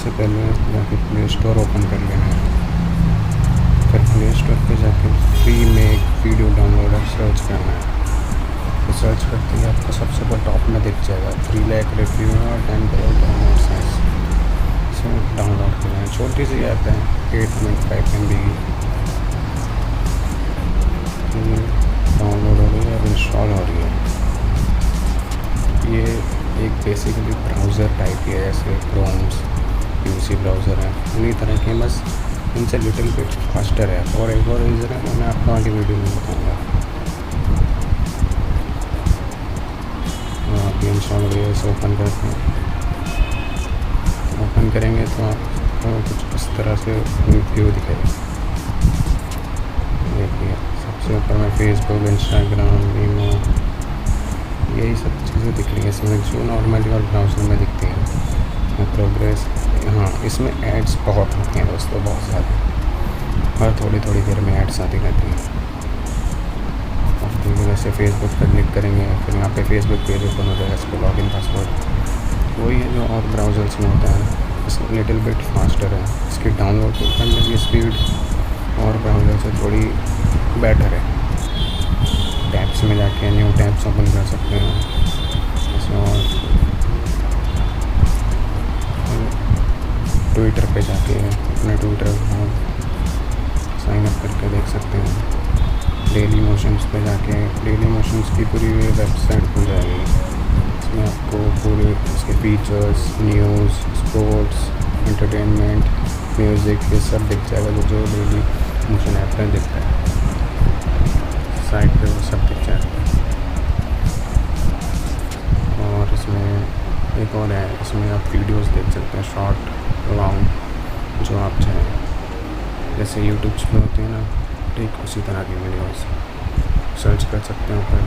सबसे पहले जाके प्ले स्टोर ओपन कर लेना है। फिर प्ले स्टोर पे जाके FreeMake वीडियो डाउनलोडर सर्च करना है। तो सर्च करते ही आपको सबसे ऊपर टॉप में दिख जाएगा 3 लाख रिव्यू और 10 करोड़ डाउनलोड साइज। इसे डाउनलोड करना है। छोटी सी ऐप है 8.5 MB की। डाउनलोड हो रही है, अब इंस्टॉल हो रही है। ये एक बेसिकली ब्राउज़र टाइप ही है, जैसे क्रोम्स यूसी ब्राउज़र है उन्हीं तरह के, बस इनसे लिटिल बिट फास्टर है। और एक और रीज़न है, मैं आपको आगे वीडियो में बताऊँगा। आप इंस्टॉल हो गया, इसे ओपन करते हैं। ओपन करेंगे तो आपको कुछ इस तरह से व्यू दिखेगा। देखिए सबसे ऊपर में फेसबुक, इंस्टाग्राम, वीमो, यही सब चीज़ें दिख रही हैं इसमें जो नॉर्मली और ब्राउज़र में दिखती हैं। प्रोग्रेस, हाँ इसमें एड्स बहुत होते हैं दोस्तों, बहुत ज़्यादा। हर थोड़ी थोड़ी देर में एड्स आती रहती हैं। अब जैसे फेसबुक पर क्लिक करेंगे, फिर यहाँ पे फेसबुक पेज ओपन हो जाएगा। इसको लॉगिन पासवर्ड वही है जो और ब्राउज़र्स में होता है, इसमें लिटिल बिट फास्टर है। इसकी डाउनलोड करने की स्पीड और ब्राउज़र से थोड़ी बेटर है। टैब्स में जाके न्यू टैब्स ओपन कर सकते हैं। और ट्विटर पे जाके अपने ट्विटर अकाउंट साइन अप करके देख सकते हैं। डेली मोशंस पे जाके डेली मोशंस की पूरी वेबसाइट खुल जाएगी। इसमें आपको पूरे इसके features, news, sports, entertainment, music, ये सब दिख जाएगा जो डेली मोशन ऐप में दिखता है। साइट पे वो सब दिख जाएगा। और इसमें एक और है, इसमें आप वीडियोस देख सकते हैं, शॉर्ट, लॉन्ग, जो आप चाहें। जैसे यूट्यूब में होती है ना, ठीक उसी तरह की वीडियोस सर्च कर सकते हैं ऊपर।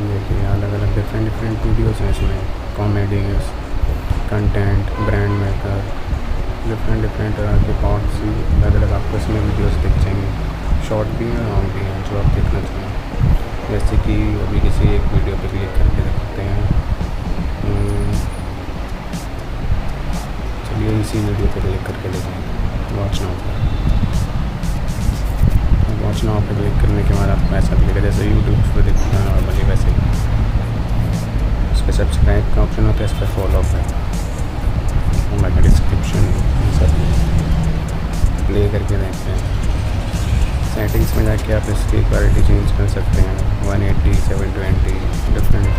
देखिए अलग अलग डिफरेंट वीडियोस हैं इसमें। Comedies, content, brand maker, different तरह के पॉट्स ही अलग अलग आपको इसमें वीडियोस दिख जाएंगे। शॉर्ट भी हैं, लॉन्ग भी हैं, जो आप देखना चाहें। जैसे कि अभी किसी एक वीडियो पे क्लिक करके देखते हैं। चलिए इसी वीडियो पे क्लिक करके देखें, वॉच नाउ पर। वॉच नाउ पे क्लिक करने के बाद आपको ऐसा मिलेगा जैसे यूट्यूब पर दिखता है नॉर्मली, वैसे ही। उस पर सब्सक्राइब का ऑप्शन होता है, इस पर फॉलो पे, और बाकी डिस्क्रिप्शन सब प्ले करके देखते हैं। सेटिंग्स में जाके आप इसकी क्वालिटी चेंज कर सकते हैं, 180, 720, डिफरेंट।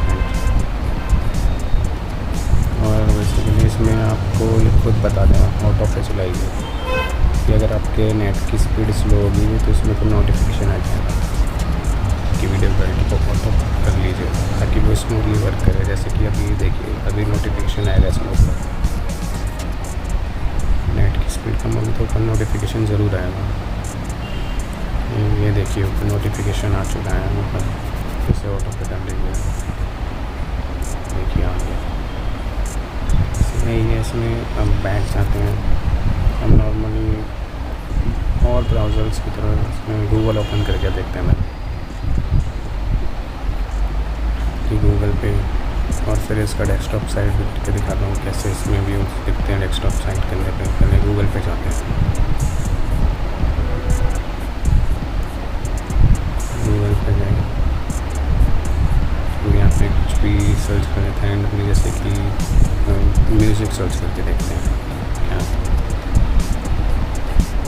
और बेसिकली इसमें आपको ये खुद बता देगा, ऑटो पे चलाइए कि अगर आपके नेट की स्पीड स्लो होगी तो इसमें कोई नोटिफिकेशन आ जाएगा कि वीडियो क्वालिटी को ऑटो कर लीजिए ताकि वो स्मूथली वर्क करे। जैसे कि अभी देखिए, अभी नोटिफिकेशन आएगा इसमें ऊपर। नेट की स्पीड कम होगी तो ऊपर नोटिफिकेशन ज़रूर आएगा। ये देखिए ऊपर नोटिफिकेशन आ चुका है ऊपर, इसे ऑटो पे कर लीजिए। देखिए आ गया। इसमें अब बैक जाते हैं। हम नॉर्मली और ब्राउज़र्स की तरह इसमें गूगल ओपन करके देखते हैं मैं कि गूगल पे, और फिर इसका डेस्कटॉप साइट करके दिखाता हूँ कैसे इसमें व्यूज़ दिखते हैं। डेस्कटॉप साइट करने पे पहले गूगल पे जाते हैं। गूगल पे जाए तो यहाँ पे कुछ भी सर्च कर लेते हैं, जैसे कि म्यूज़िक सर्च करके देखते हैं।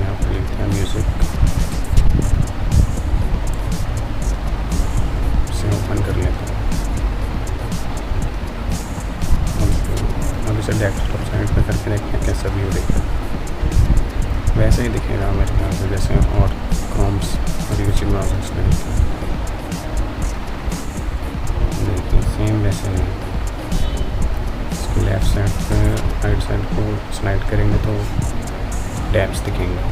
यहाँ पे लिखते हैं म्यूज़िक, इसे ओपन कर लेते हैं। अब इसे डेस्कटॉप साइट पे करके देखते हैं कैसा व्यू दिखता है। वैसे ही दिखेगा मेरे ख्याल से जैसे और क्रोम्स और यूसी ब्राउज़र्स में दिखता है। देखिए सेम वैसे ही। इसके लेफ़्ट साइड पे राइट साइड को स्लाइड करेंगे तो टैब्स दिखेंगे।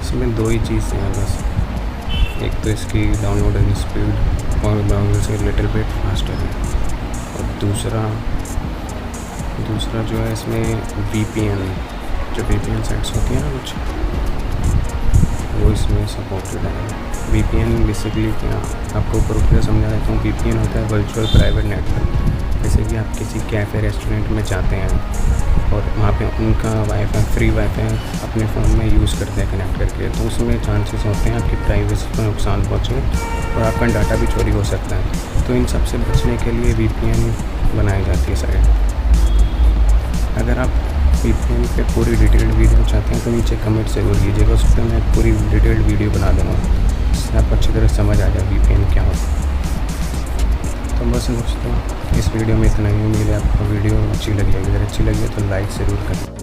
इसमें दो ही चीज़ हैं बस, एक तो इसकी डाउनलोडिंग स्पीड और ब्राउज़र से लिटिल बिट फास्टर है, और दूसरा जो है इसमें VPN, जो VPN साइट्स होती हैं ना कुछ, वो इसमें सपोर्टेड है। VPN बेसिकली क्या, आपको ऊपर समझा देता हूँ। VPN होता है वर्चुअल प्राइवेट नेटवर्क। जैसे कि आप किसी कैफ़े रेस्टोरेंट में जाते हैं और वहाँ पे उनका वाईफाई फ्री वाईफाई अपने फ़ोन में यूज़ करते हैं कनेक्ट करके, तो उसमें चांसेस होते हैं आपकी प्राइवेसी को नुकसान पहुँचे और आपका डाटा भी चोरी हो सकता है। तो इन सब से बचने के लिए वीपीएन बनाई जाती है साइट। अगर आप वीपीएन पे पूरी डिटेल्ड वीडियो चाहते हैं तो नीचे कमेंट ज़रूर कीजिएगा, उस पर मैं पूरी डिटेल्ड वीडियो बना दूँगा, जिससे आपको अच्छी तरह समझ आ जाए वीपीएन क्या होता है। तो बस दोस्तों, इस वीडियो में इतना ही। उम्मीद है आपको वीडियो अच्छी लगी होगी। अगर अच्छी लगी है तो लाइक ज़रूर करें।